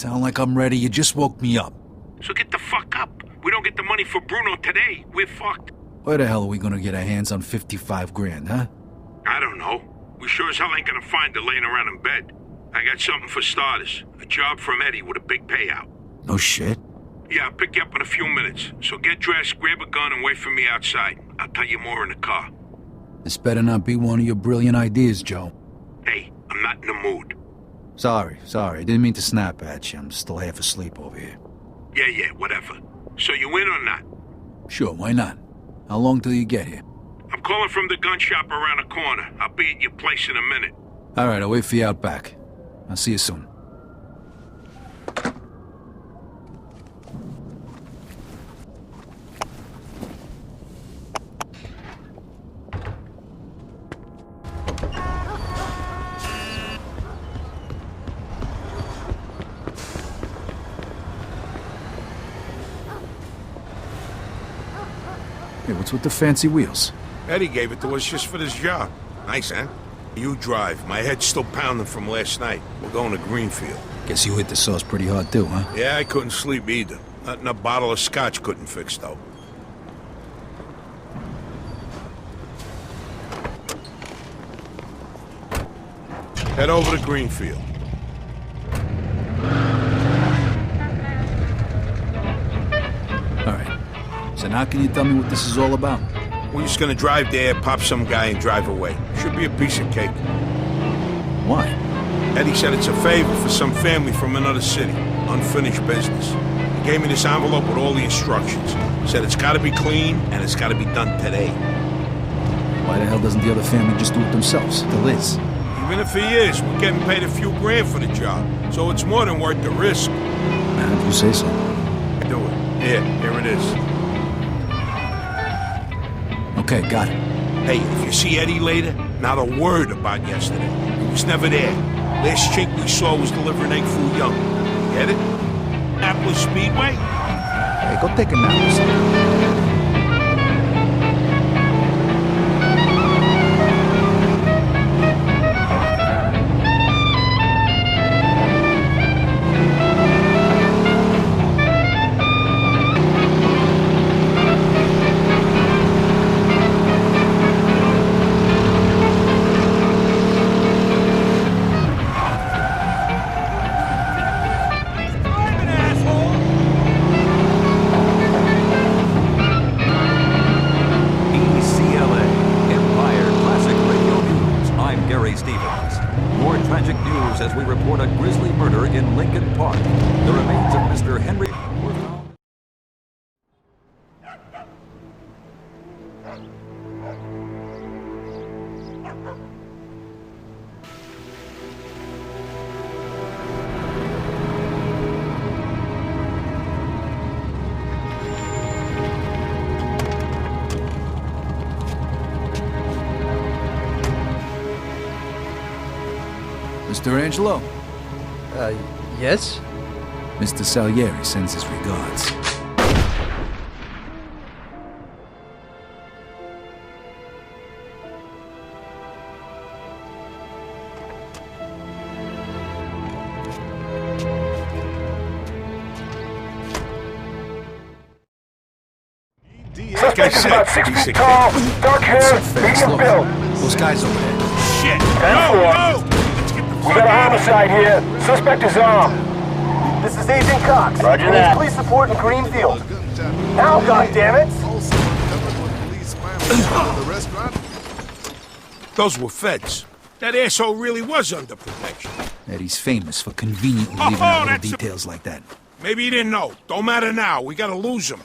Sound like I'm ready. You just woke me up. So get the fuck up. We don't get the money for Bruno today, we're fucked. Where the hell are we gonna get our hands on 55 grand, huh? I don't know. We sure as hell ain't gonna find it laying around in bed. I got something for starters. A job from Eddie with a big payout. No shit. Yeah, I'll pick you up in a few minutes. So get dressed, grab a gun, and wait for me outside. I'll tell you more in the car. This better not be one of your brilliant ideas, Joe. Hey, I'm not in the mood. Sorry. I didn't mean to snap at you. I'm still half asleep over here. Yeah, whatever. So you in or not? Sure, why not? How long till you get here? I'm calling from the gun shop around the corner. I'll be at your place in a minute. All right, I'll wait for you out back. I'll see you soon. Hey, what's with the fancy wheels? Eddie gave it to us just for this job. Nice, huh? You drive. My head's still pounding from last night. We're going to Greenfield. Guess you hit the sauce pretty hard too, huh? Yeah, I couldn't sleep either. Nothing a bottle of scotch couldn't fix, though. Head over to Greenfield. All right. So now can you tell me what this is all about? We're just gonna drive there, pop some guy, and drive away. Should be a piece of cake. Why? Eddie said it's a favor for some family from another city. Unfinished business. He gave me this envelope with all the instructions. Said it's gotta be clean, and it's gotta be done today. Why the hell doesn't the other family just do it themselves? To Liz? Even if he is, we're getting paid a few grand for the job. So it's more than worth the risk. Now, if you say so. Do it. Here it is. Okay, got it. Hey, if you see Eddie later, not a word about yesterday. He was never there. Last chink we saw was delivering egg food young. Get it? Apples Speedway? Hey, go take a nap or something. As we report a grisly murder in Lincoln Park. The remains of Mr. Henry were found. Mr. Angelo? Yes? Mr. Salieri sends his regards. Suspect is about 6 feet tall, dark hair, medium build. Those guys over there. Shit! 10-4. We got a homicide here. Suspect is armed. This is Agent Cox. Roger that. Police support in Greenfield. Now, goddammit! Those were feds. That asshole really was under protection. Eddie's famous for conveniently leaving out little details like that. Maybe he didn't know. Don't matter now. We gotta lose him.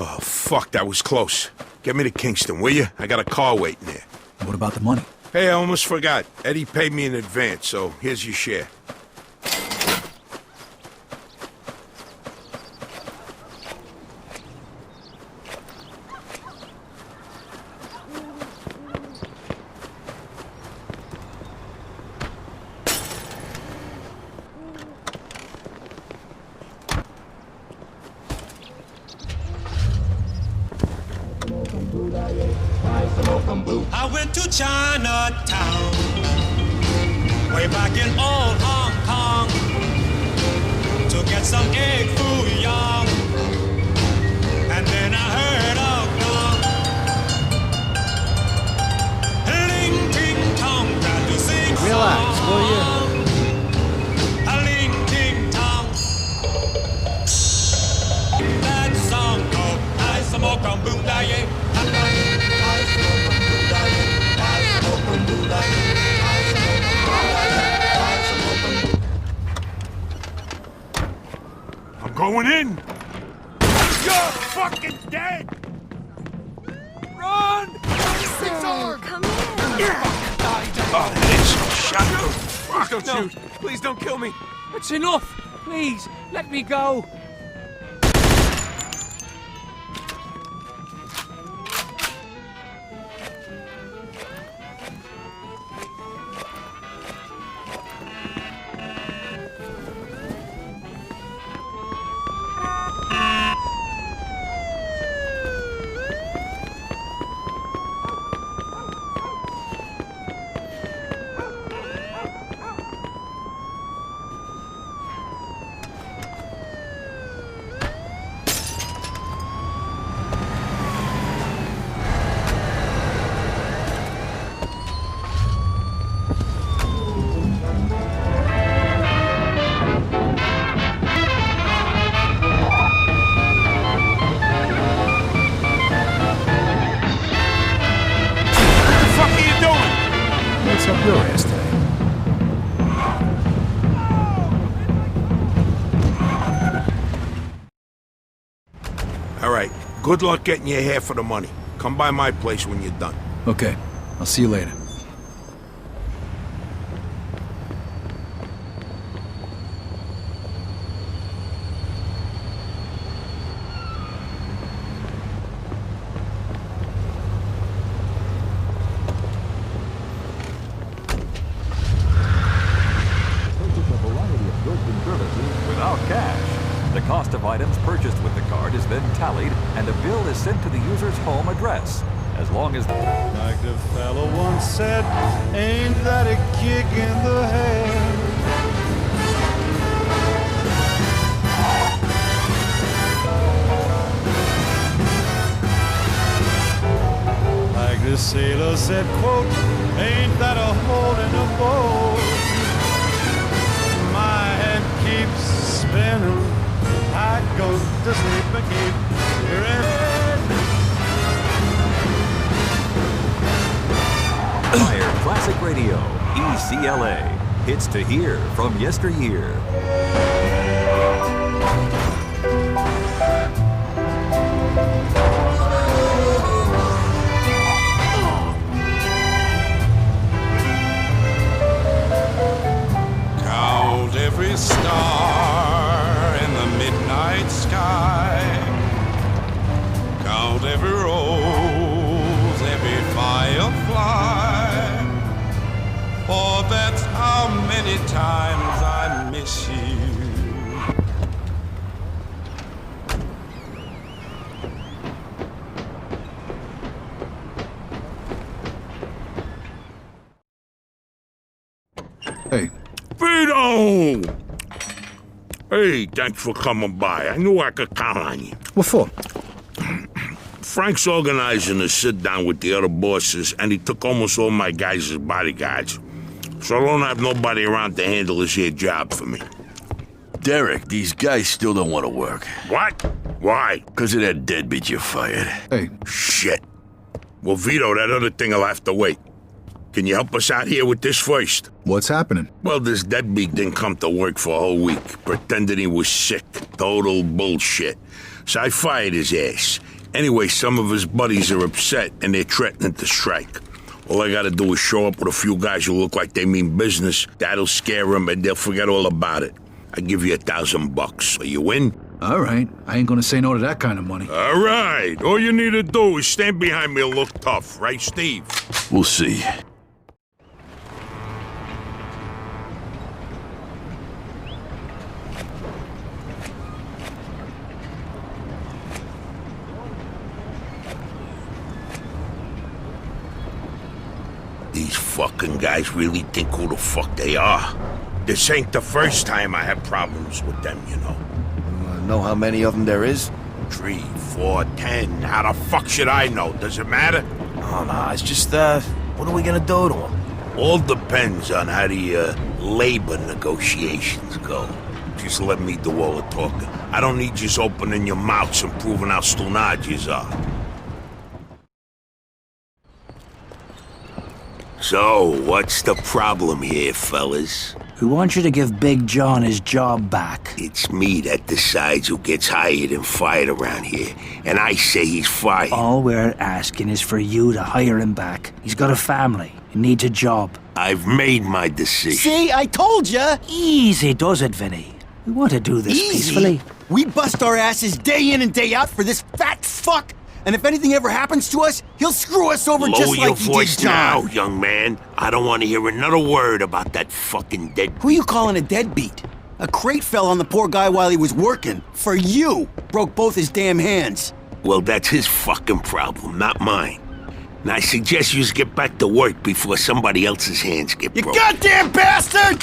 Oh, fuck, that was close. Get me to Kingston, will you? I got a car waiting there. What about the money? Hey, I almost forgot. Eddie paid me in advance, so here's your share. I went to Chinatown, way back in old Hong Kong. get some egg foo young. And then I heard a gong. Ling ting tong, got to sing Relax, will you? a ling ting tong. That song goes, I smoke on boom da ye. I'm going in. You're fucking dead. Run! Come here. Oh, this shut the fuck. Don't shoot! Please don't kill me! It's enough! Please, let me go! What's up your ass today? All right. Good luck getting your half of the money. Come by my place when you're done. Okay, I'll see you later. Without cash. The cost of items purchased with the card is then tallied, and a bill is sent to the user's home address. As long as... Like the fellow once said, ain't that a kick in the head? Like the sailor said, quote, ain't that a hole in a boat? My head keeps spinning, I go to sleep and keep hearing Fire Classic Radio, ECLA. Hits to hear from yesteryear. Count every star in the midnight sky. Count every rose, every firefly. For that's how many times I miss you. Hey, Vito! Hey, thanks for coming by. I knew I could count on you. what for? Frank's organizing a sit-down with the other bosses, and he took almost all my guys as bodyguards. So I don't have nobody around to handle this here job for me. Derek, these guys still don't want to work. What? Why? Because of that deadbeat you fired. Hey, Shit. Well, Vito, that other thing will have to wait. Can you help us out here with this first? what's happening? Well, this deadbeat didn't come to work for a whole week, pretending he was sick. Total bullshit. So I fired his ass. Anyway, some of his buddies are upset, and they're threatening to strike. All I gotta do is show up with a few guys who look like they mean business. That'll scare them, and they'll forget all about it. I give you $1,000. Are you in? All right, I ain't gonna say no to that kind of money. All right. All you need to do is stand behind me and look tough, right, Steve? We'll see. These fucking guys really think who the fuck they are. This ain't the first time I had problems with them, you know. Know how many of them there is? 3, 4, 10. How the fuck should I know? Does it matter? Oh, no, it's just, what are we gonna do to them? All depends on how the, labor negotiations go. Just let me do all the talking. I don't need you opening your mouths and proving how stonard you are. So, what's the problem here, fellas? We want you to give Big John his job back. It's me that decides who gets hired and fired around here, and I say he's fired. All we're asking is for you to hire him back. He's got a family. He needs a job. I've made my decision. See, I told ya! Easy does it, Vinny. We want to do this peacefully. We bust our asses day in and day out for this fat fuck, and if anything ever happens to us, he'll screw us over just like he did John. Lower your voice now, young man. I don't want to hear another word about that fucking deadbeat. Who you calling a deadbeat? A crate fell on the poor guy while he was working. For you. Broke both his damn hands. Well, that's his fucking problem, not mine. And I suggest you get back to work before somebody else's hands get broken. You goddamn bastard!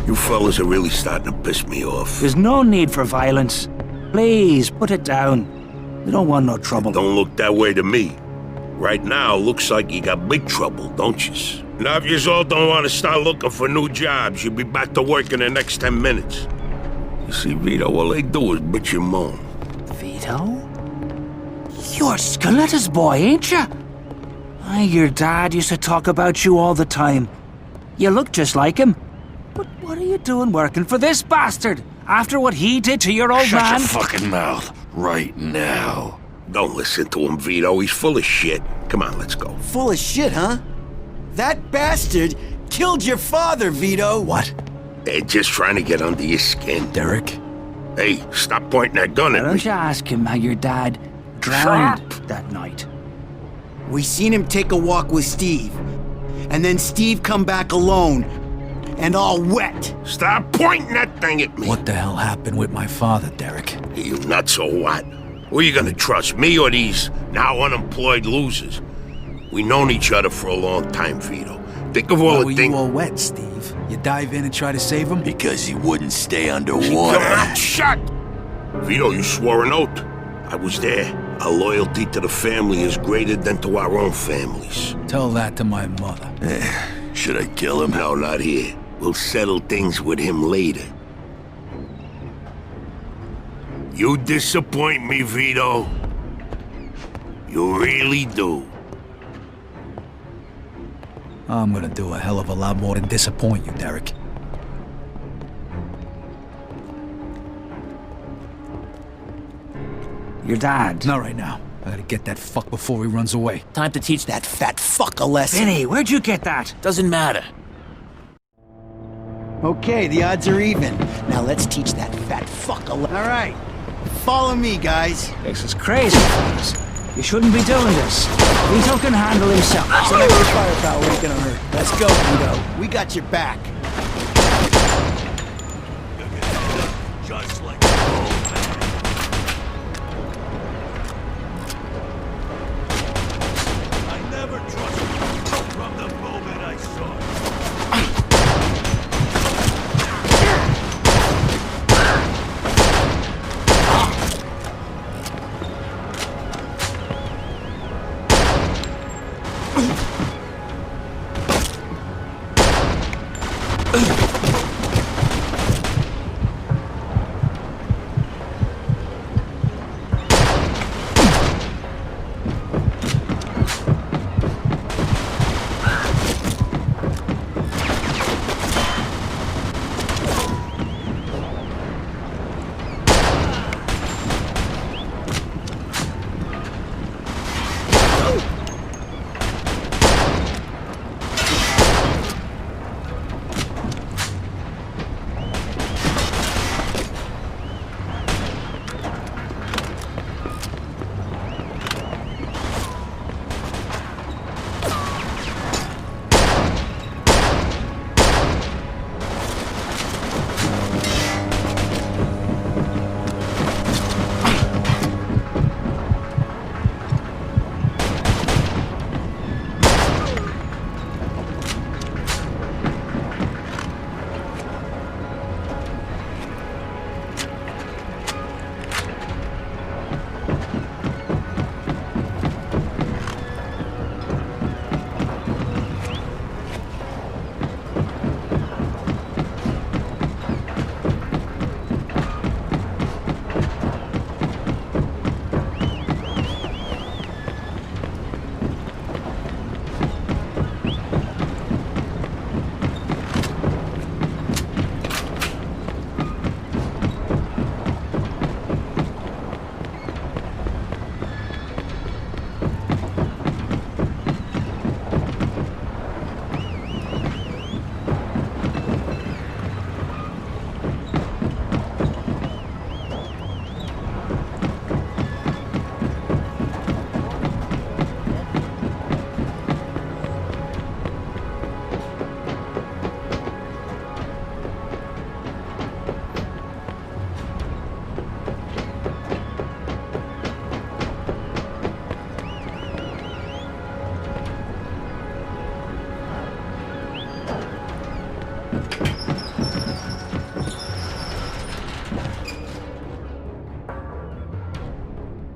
You fellas are really starting to piss me off. There's no need for violence. Please, put it down. We don't want no trouble. Don't look that way to me. Right now, looks like you got big trouble, don't you? Now, if you all don't want to start looking for new jobs, you'll be back to work in the next 10 minutes. You see, Vito, all they do is bitch and moan. Vito? You're Scaletta's boy, ain't you? Your dad used to talk about you all the time. You look just like him. But what are you doing working for this bastard? After what he did to your old man? Shut your fucking mouth right now. Don't listen to him, Vito. He's full of shit. Come on, let's go. Full of shit, huh? That bastard killed your father, Vito. What? They're just trying to get under your skin. Derek? Hey, stop pointing that gun at Why me. don't you ask him how your dad drowned that night? We seen him take a walk with Steve. And then Steve come back alone. And all wet. Stop pointing that thing at me. What the hell happened with my father, Derek? You nuts or what? Who are you gonna trust, me or these now unemployed losers? We known each other for a long time, Vito. Think of all Why the things... were you all wet, Steve? You dive in and try to save him? Because he wouldn't stay underwater. Come on, shut! Vito, you swore an oath. I was there. Our loyalty to the family is greater than to our own families. Tell that to my mother. Should I kill him? No, not here. We'll settle things with him later. You disappoint me, Vito. You really do. I'm gonna do a hell of a lot more than disappoint you, Derek. Your dad. Not right now. I gotta get that fuck before he runs away. Time to teach that fat fuck a lesson. Vinny, where'd you get that? Doesn't matter. Okay, the odds are even. Now let's teach that fat fuck a lesson. All right. Follow me, guys. This is crazy, fellas. You shouldn't be doing this. Vito can handle himself. Some extra firepower ain't gonna hurt. Let's go, Vito. We got your back. Just like I never trusted you from the moment I saw you.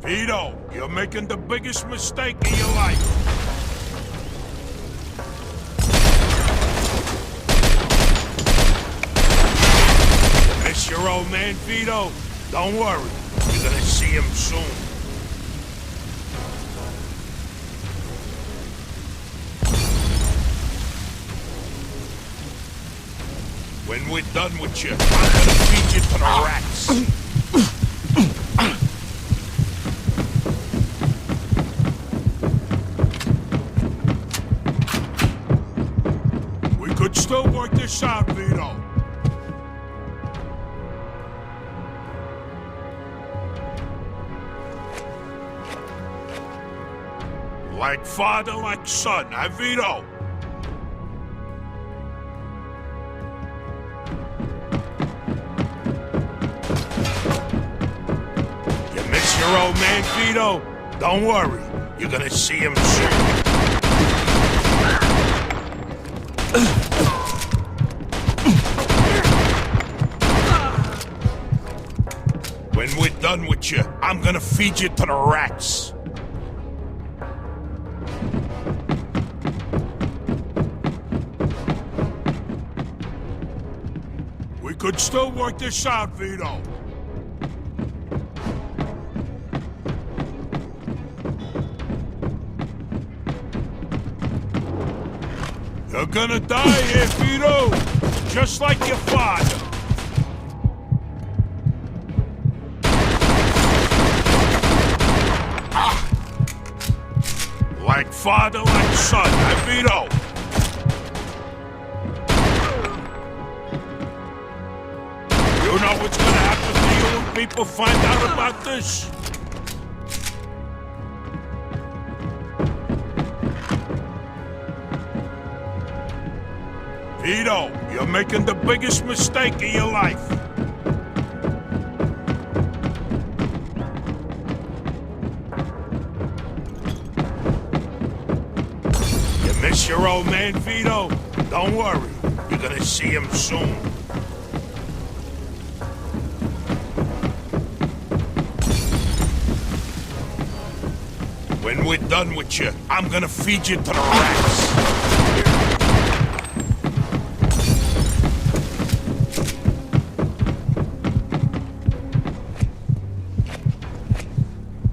Vito, you're making the biggest mistake of your life. You miss your old man, Vito? Don't worry, you're gonna see him soon. When we're done with you, I'm gonna feed you to the rats. We could still work this out, Vito. Like father, like son, huh, Vito? Your old man, Vito? Don't worry, you're gonna see him soon. When we're done with you, I'm gonna feed you to the rats. We could still work this out, Vito. You're gonna die here, Vito! Just like your father! Like father, like son, huh, Vito? You know what's gonna happen to you when people find out about this? Vito, you're making the biggest mistake of your life. You miss your old man, Vito? Don't worry, you're gonna see him soon. When we're done with you, I'm gonna feed you to the rats.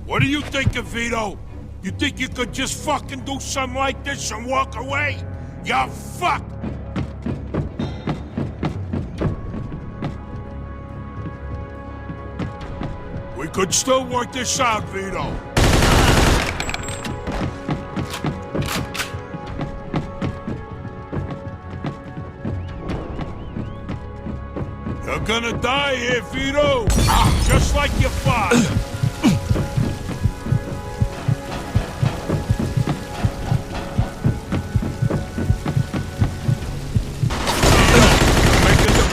What do you think of, Vito? You think you could just fucking do something like this and walk away? You're fucked! We could still work this out, Vito. You're gonna die here, Vito! Just like your father!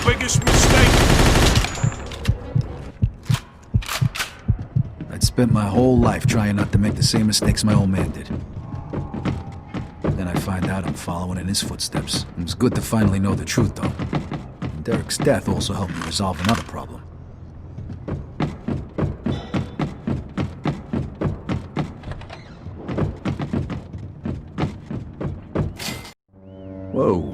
Biggest mistake. I'd spent my whole life trying not to make the same mistakes my old man did. Then I find out I'm following in his footsteps. It was good to finally know the truth, though. And Derek's death also helped me resolve another problem. Whoa.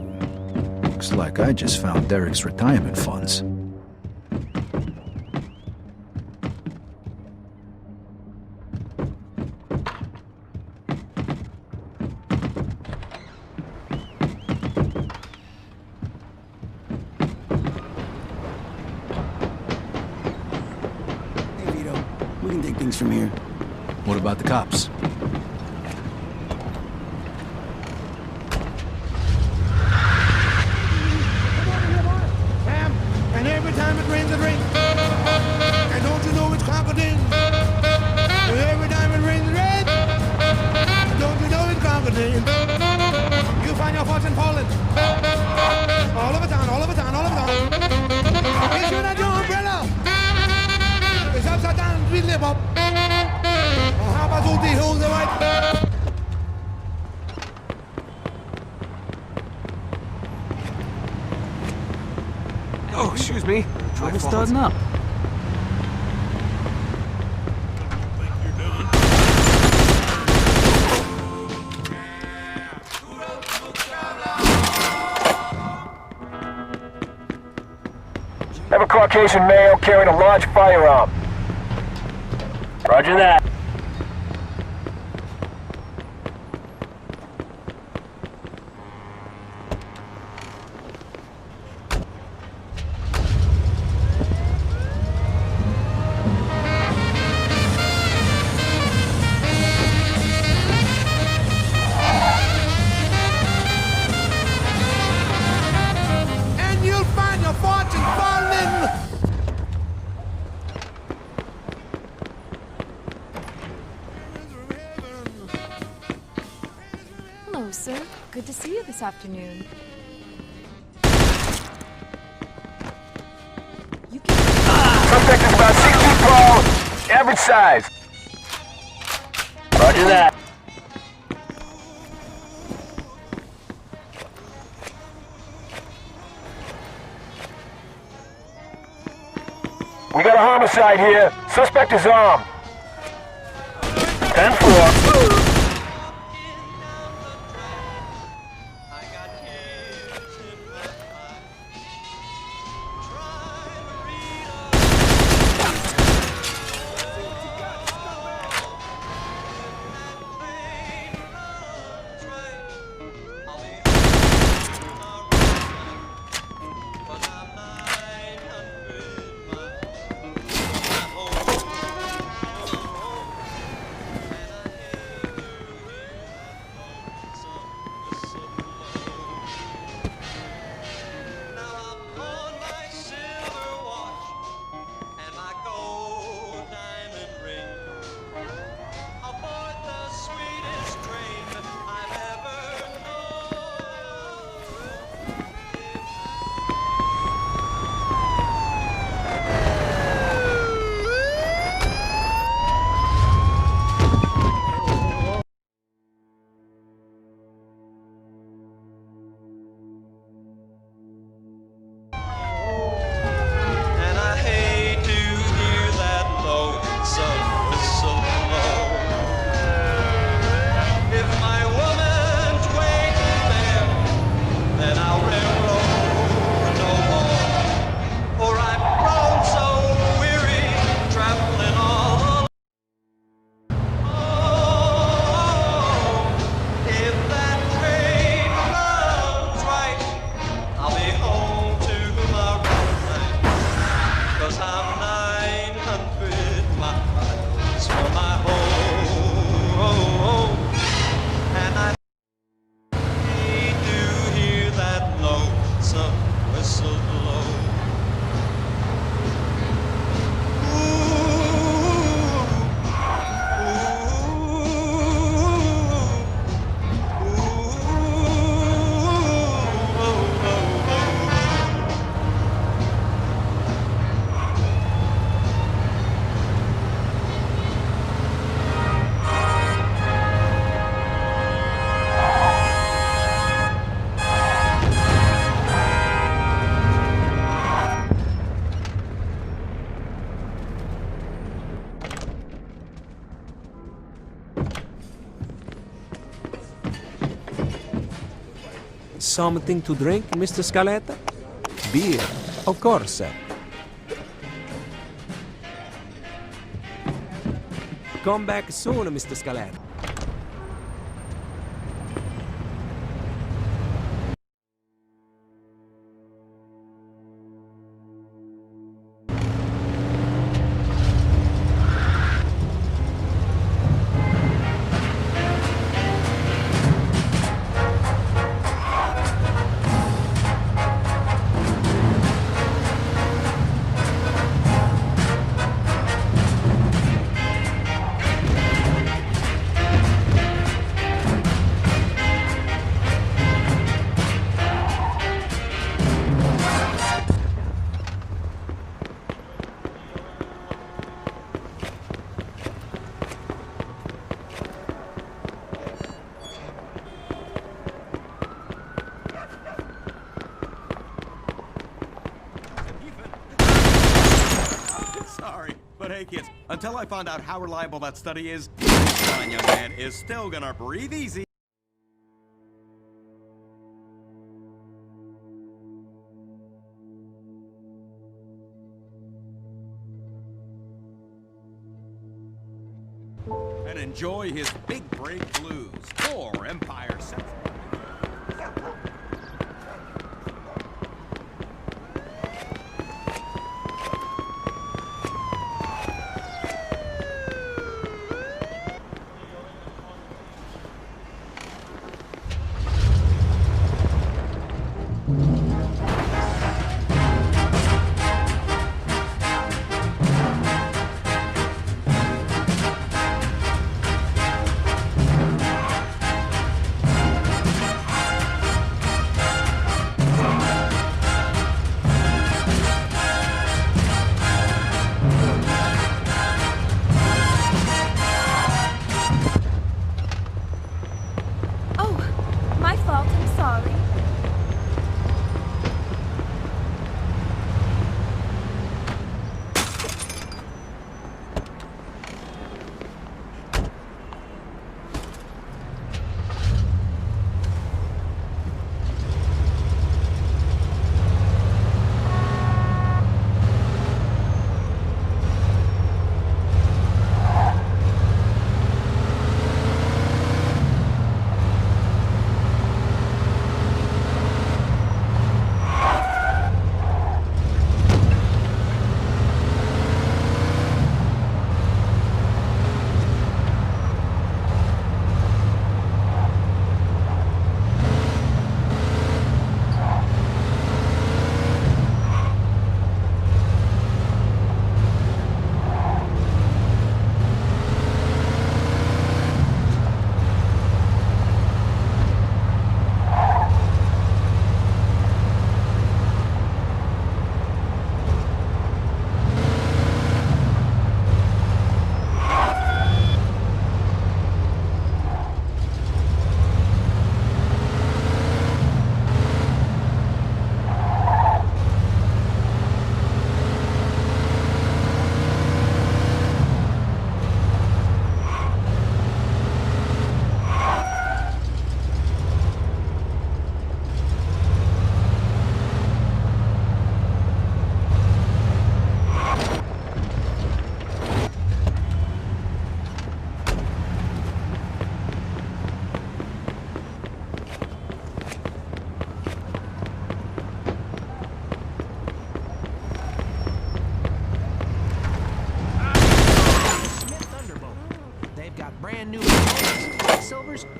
Looks like I just found Derek's retirement funds. Hey, Vito. We can take things from here. What about the cops? And every time it rains, and don't you know it's crocodile? And every time it rains, don't you know it's crocodile? You find your fortune falling. All over town, all over town, all over town. It's you not your umbrella. It's upside down, we live up. How about all the hills are right? Oh, excuse me. Trouble starting up. Think you're Caucasian male carrying a large firearm. Roger that. And you'll find your fortune falling. Hello, sir. Good to see you this afternoon. Suspect is about 6 feet tall, average size. Roger that. We got a homicide here. Suspect is armed. 10-4. Something to drink, Mr. Scaletta? Beer, of course, sir. Come back soon, Mr. Scaletta. But hey, kids, until I find out how reliable that study is, fine young man is still gonna breathe easy. and enjoy his big break blues for Empire Central.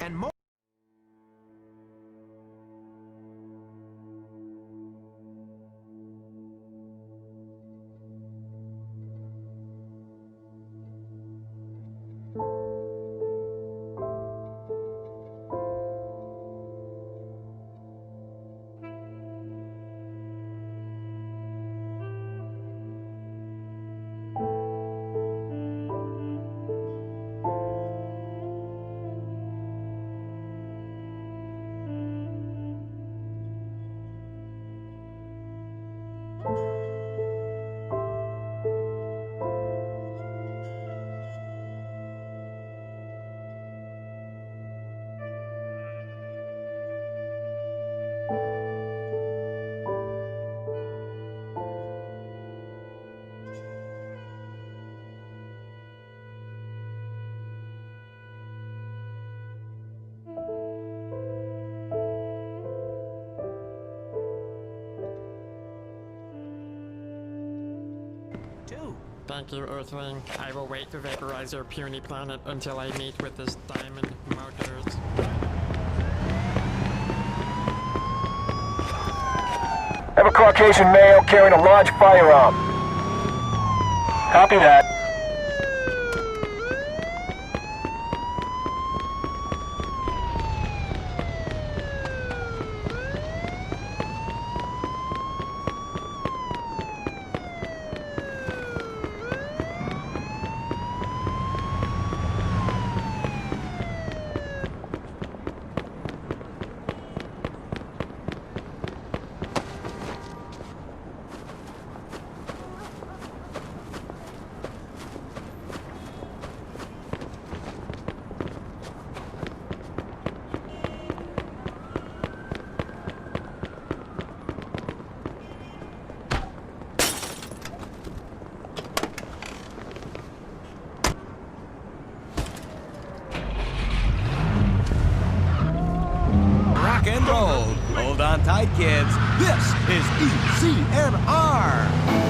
and more. Thank you, Earthling. I will wait to vaporize your puny planet until I meet with this diamond motors. Have a Caucasian male carrying a large firearm. Copy that. on tight, kids. This is ECNR.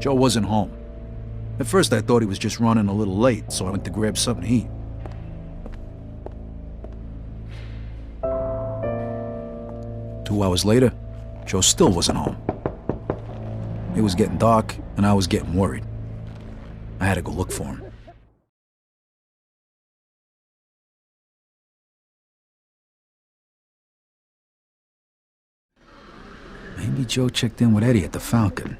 Joe wasn't home. At first I thought he was just running a little late, so I went to grab something to eat. Two hours later, Joe still wasn't home. It was getting dark, and I was getting worried. I had to go look for him. Maybe Joe checked in with Eddie at the Falcon.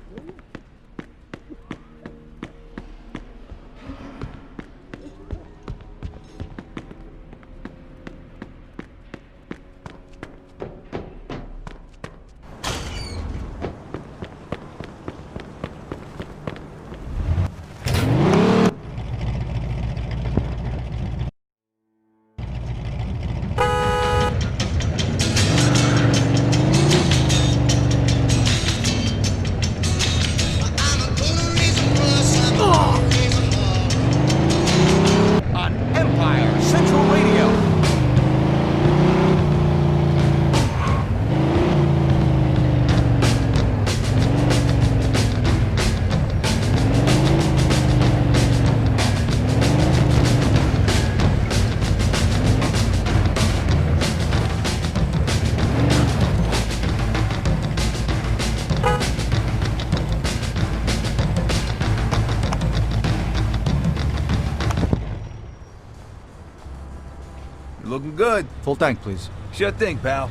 Looking good. Full tank, please. Sure thing, pal.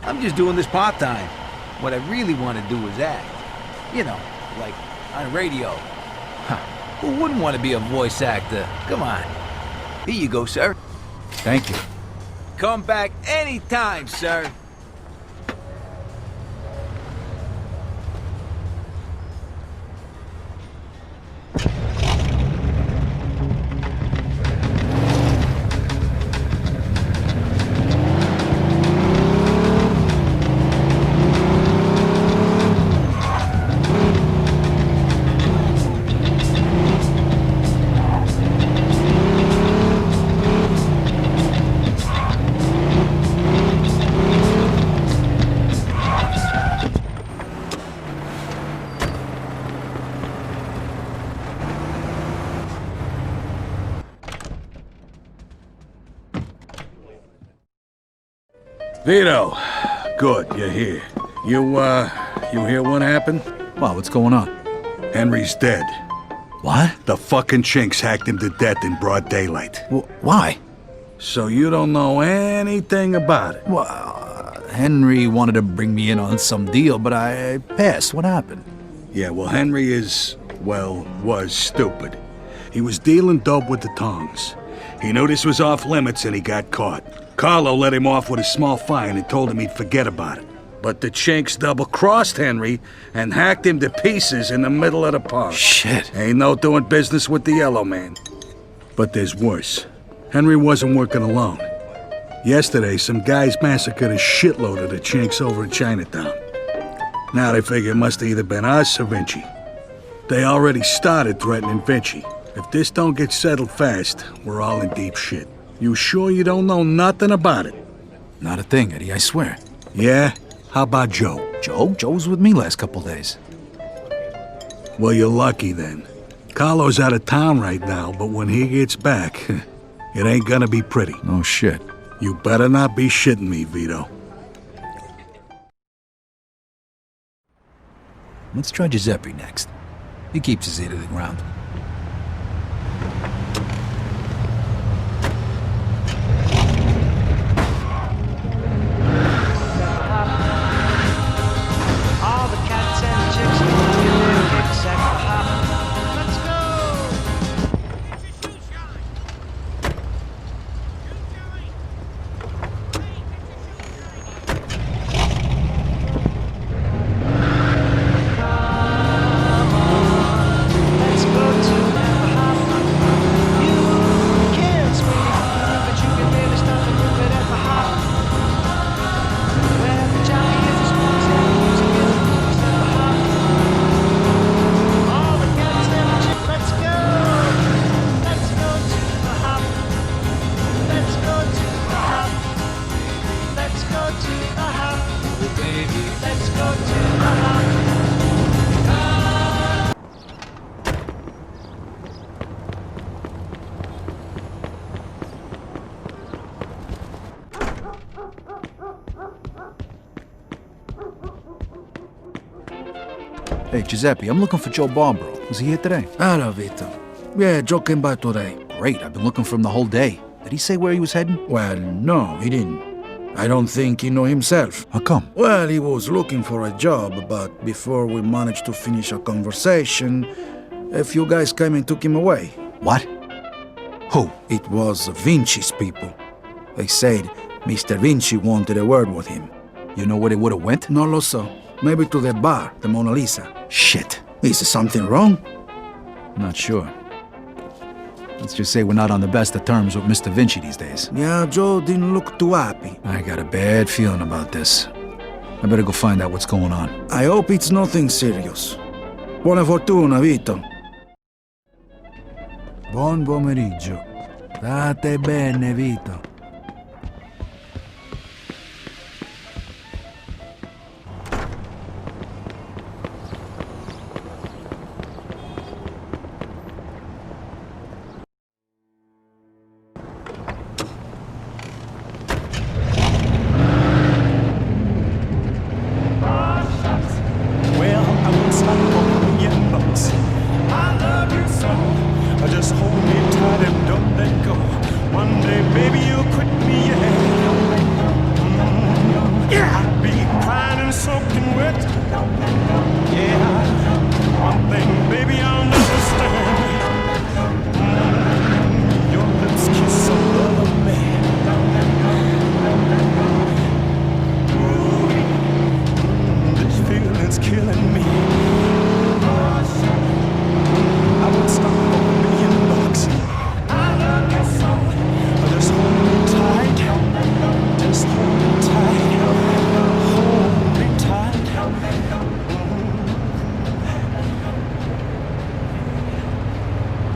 I'm just doing this part-time. What I really want to do is act. You know, like on radio. Huh. Who wouldn't want to be a voice actor? Come on. Here you go, sir. Thank you. Come back anytime, sir. Vito, good, you're here. You hear what happened? Wow, what's going on? Henry's dead. What? The fucking chinks hacked him to death in broad daylight. Why? So you don't know anything about it? Well, Henry wanted to bring me in on some deal, but I passed. What happened? Yeah, well, Henry was stupid. He was dealing dope with the tongs. He knew this was off limits and he got caught. Carlo let him off with a small fine and told him he'd forget about it. But the chinks double-crossed Henry and hacked him to pieces in the middle of the park. Shit. Ain't no doing business with the yellow man. But there's worse. Henry wasn't working alone. Yesterday, some guys massacred a shitload of the chinks over in Chinatown. Now they figure it must have either been us or Vinci. They already started threatening Vinci. If this don't get settled fast, we're all in deep shit. You sure you don't know nothing about it? Not a thing, Eddie, I swear. Yeah? How about Joe? Joe? Joe was with me last couple days. Well, you're lucky then. Carlo's out of town right now, but when he gets back, it ain't gonna be pretty. No shit. You better not be shitting me, Vito. Let's try Giuseppe next. He keeps his ear to the ground. All the cats and chicks want to get their kicks at the hop. Let's go! Let's go to the hop. You can't speak, but you can barely stop and move it at the hop. Where the jockey is a sports and the music is a blues at the hop. All the cats and the chicks, let's go! Let's go to the hop. Let's go to the hop. Let's go to the hop. Oh baby, let's go to the hop. Hey, Giuseppe, I'm looking for Joe Barbaro. Was he here today? Hello, Vito. Yeah, Joe came by today. Great, I've been looking for him the whole day. Did he say where he was heading? Well, no, he didn't. I don't think he knew himself. How come? Well, he was looking for a job, but before we managed to finish our conversation, a few guys came and took him away. What? Who? It was Vinci's people. They said Mr. Vinci wanted a word with him. You know where they would have went? No lo so. Maybe to the bar, the Mona Lisa. Shit. Is something wrong? Not sure. Let's just say we're not on the best of terms with Mr. Vinci these days. Yeah, Joe didn't look too happy. I got a bad feeling about this. I better go find out what's going on. I hope it's nothing serious. Buona fortuna, Vito. Buon pomeriggio. State bene, Vito. Well, I won't stop for a million bucks. I love you so. Just hold me tight and don't let go. One day, baby, you'll quit me, yeah. I'll be crying and soaking wet. Yeah. One thing, baby, I'll never stand. Your lips kiss another man. This feeling's killing me. I won't stop for a million bucks. I love you so. Just hold me tight. Just hold me tight. Hold me tight.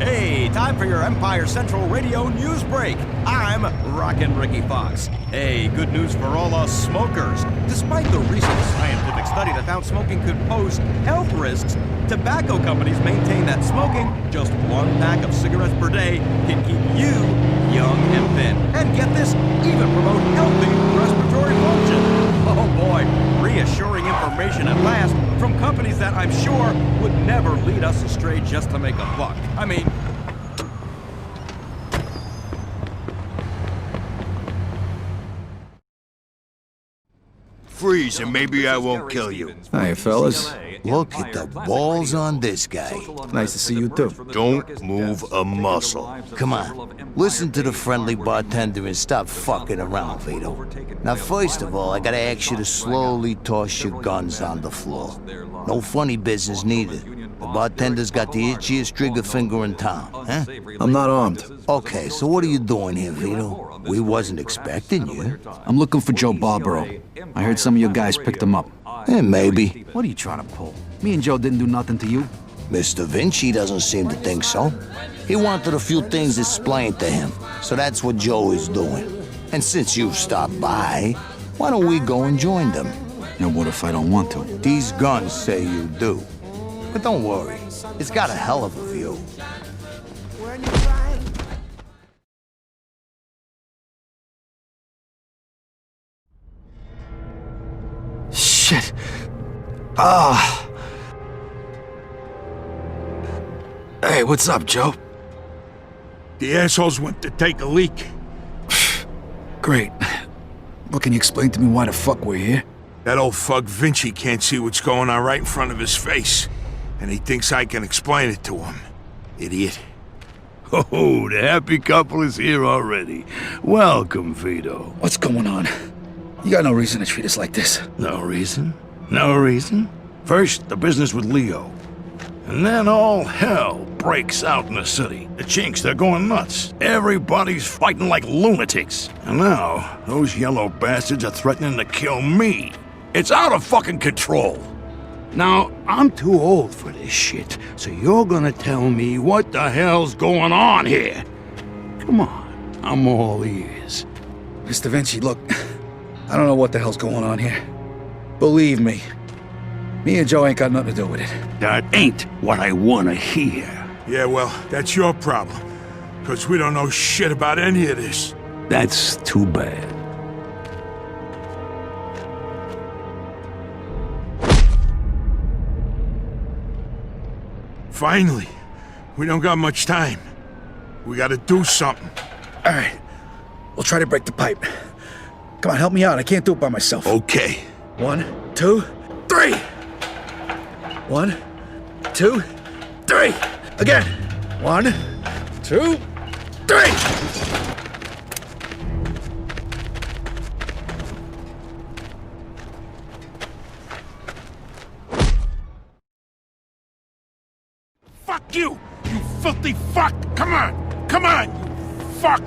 Hey, time for your Empire Central Radio News Break. I'm Rockin' Ricky Fox. Hey, good news for all us smokers. Despite the recent scientific study that found smoking could pose health risks, tobacco companies maintain that smoking just one pack of cigarettes per day can keep you young and thin. And get this, even promote healthy respiratory function. Oh boy, reassuring information at last from companies that I'm sure would never lead us astray just to make a buck. I mean, Freeze and maybe I won't kill you. Hi, fellas. Look at the balls on this guy. Nice to see you, too. Don't move a muscle. Come on, listen to the friendly bartender and stop fucking around, Vito. Now, first of all, I gotta ask you to slowly toss your guns on the floor. No funny business neither. The bartender's got the itchiest trigger finger in town, huh? I'm not armed. Okay, so what are you doing here, Vito? We wasn't expecting you. I'm looking for Joe Barbaro. I heard some of your guys picked him up. Maybe. What are you trying to pull? Me and Joe didn't do nothing to you. Mr. Vinci doesn't seem to think so. He wanted a few things explained to him, so that's what Joe is doing. And since you've stopped by, why don't we go and join them? And what if I don't want to? These guns say you do. But don't worry, it's got a hell of a view. shit. Ah. Hey, what's up, Joe? The assholes went to take a leak. Great. Well, can you explain to me why the fuck we're here? That old fuck Vinci can't see what's going on right in front of his face. And he thinks I can explain it to him. Idiot. Oh, the happy couple is here already. Welcome, Vito. What's going on? You got no reason to treat us like this. No reason? No reason? First, the business with Leo. And then all hell breaks out in the city. The chinks, they're going nuts. Everybody's fighting like lunatics. And now, those yellow bastards are threatening to kill me. It's out of fucking control. Now, I'm too old for this shit, so you're gonna tell me what the hell's going on here. Come on, I'm all ears. Mr. Vinci, look, I don't know what the hell's going on here. Believe me, me and Joe ain't got nothing to do with it. That ain't what I wanna hear. Yeah, well, that's your problem. Because we don't know shit about any of this. That's too bad. Finally. We don't got much time. We gotta do something. All right. We'll try to break the pipe. Come on, help me out. I can't do it by myself. Okay. 1, 2, 3! 1, 2, 3! Again! 1, 2, 3! Fuck you! You filthy fuck! Come on! Come on, you fuck!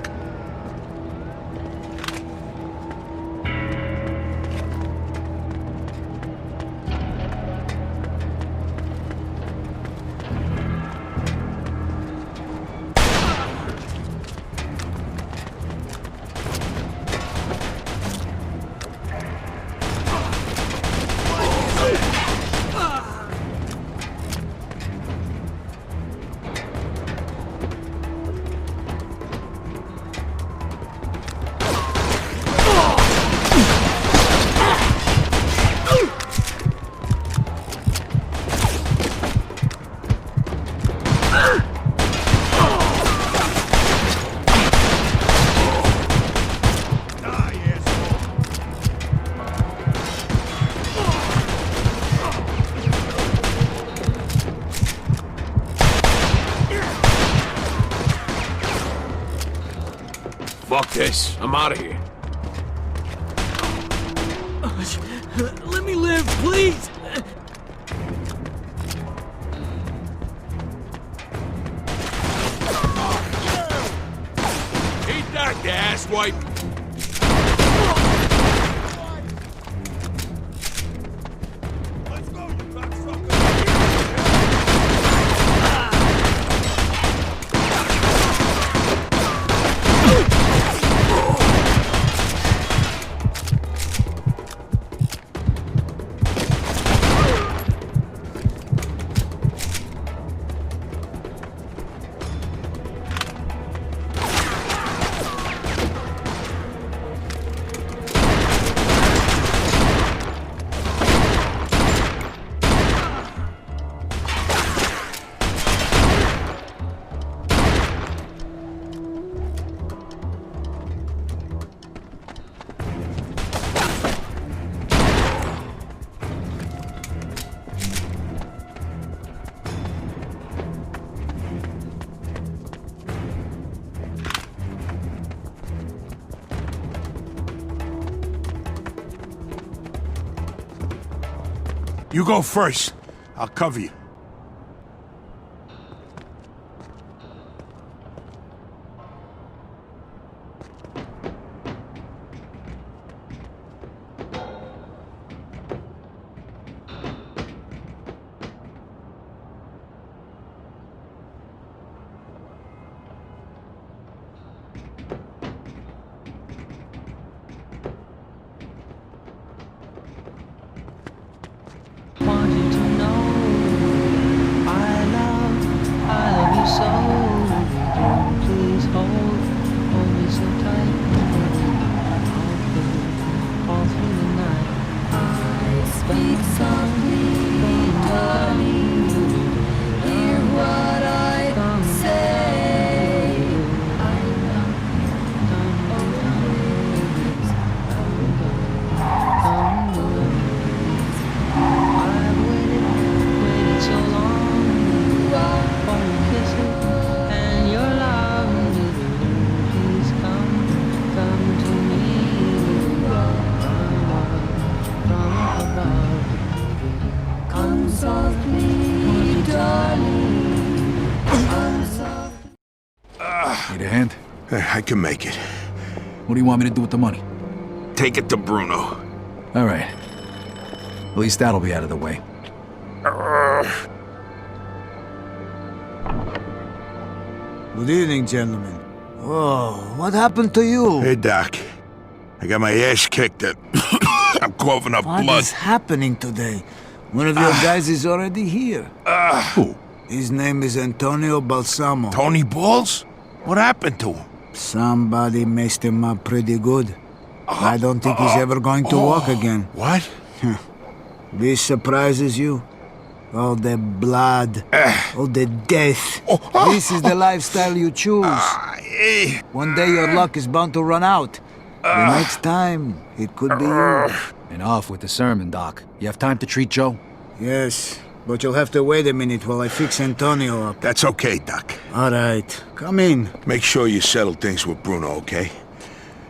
Fuck this. I'm out of here. Let me live, please! Eat that, you asswipe! You go first. I'll cover you. Wanted to know Need a hand? I can make it. What do you want me to do with the money? Take it to Bruno. All right. At least that'll be out of the way. Good evening, gentlemen. Whoa, what happened to you? Hey, Doc. I got my ass kicked. I'm coughing up blood. What is happening today? One of your guys is already here. Who? His name is Antonio Balsamo. Tony Balls? What happened to him? Somebody messed him up pretty good. I don't think he's ever going to walk again. What? This surprises you? All the blood, all the death. This is the lifestyle you choose. One day your luck is bound to run out. The next time, it could be you. And off with the sermon, Doc. You have time to treat Joe? Yes, but you'll have to wait a minute while I fix Antonio up. That's okay, Doc. All right, come in. Make sure you settle things with Bruno, okay?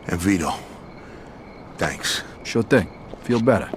And Vito. Thanks. Sure thing. Feel better.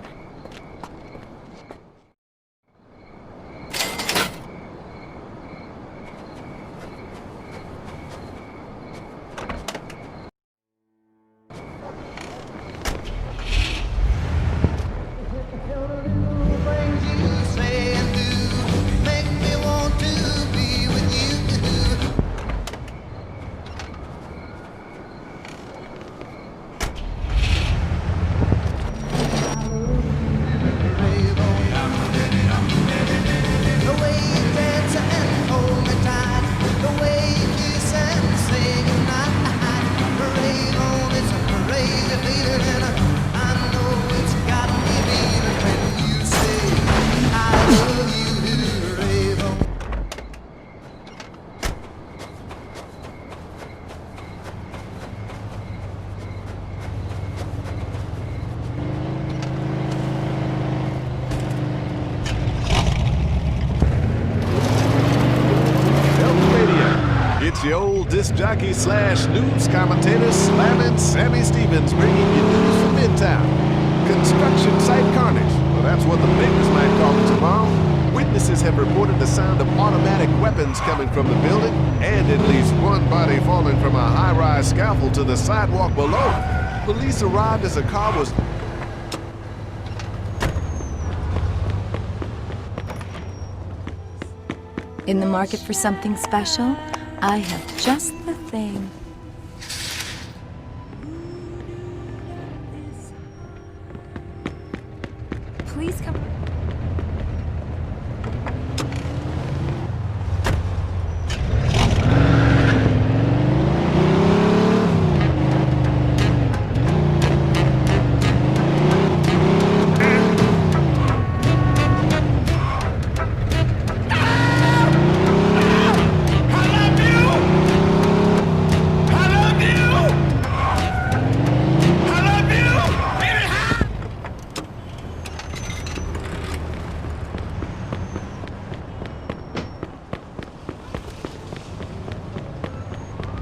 The old disc jockey slash news commentator slamming Sammy Stevens bringing you news from Midtown. Construction site carnage. Well, that's what the papers might call it tomorrow. Witnesses have reported the sound of automatic weapons coming from the building and at least one body falling from a high-rise scaffold to the sidewalk below. Police arrived as a car was... In the market for something special? I have just the thing. Please come.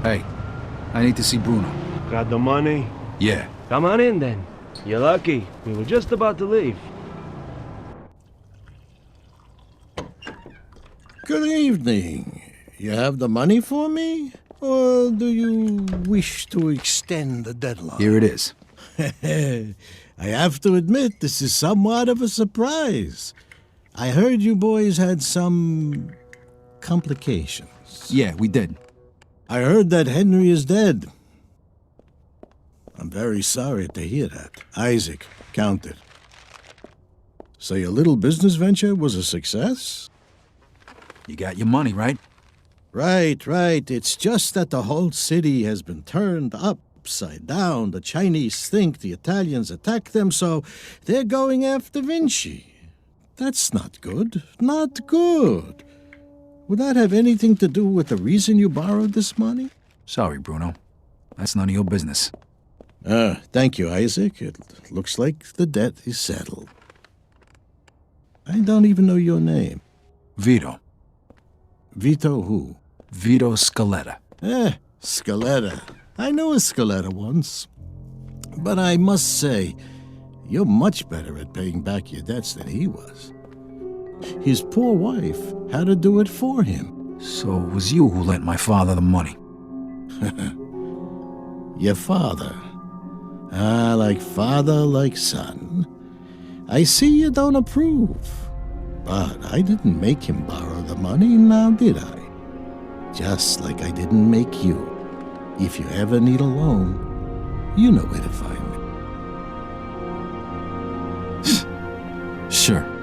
Hey, I need to see Bruno. Got the money? Yeah. Come on in then. You're lucky. We were just about to leave. Good evening. You have the money for me? Or do you wish to extend the deadline? Here it is. I have to admit, this is somewhat of a surprise. I heard you boys had some complications. Yeah, we did. I heard that Henry is dead. I'm very sorry to hear that. Isaac, count it. So your little business venture was a success? You got your money, right? Right. It's just that the whole city has been turned upside down. The Chinese think the Italians attacked them, so they're going after Vinci. That's not good. Not good. Would that have anything to do with the reason you borrowed this money? Sorry, Bruno. That's none of your business. Thank you, Isaac. It looks like the debt is settled. I don't even know your name. Vito. Vito who? Vito Scaletta. Scaletta. I knew a Scaletta once. But I must say, you're much better at paying back your debts than he was. His poor wife had to do it for him. So it was you who lent my father the money? Your father. Ah, like father, like son. I see you don't approve. But I didn't make him borrow the money, now did I? Just like I didn't make you. If you ever need a loan, you know where to find me. Sure.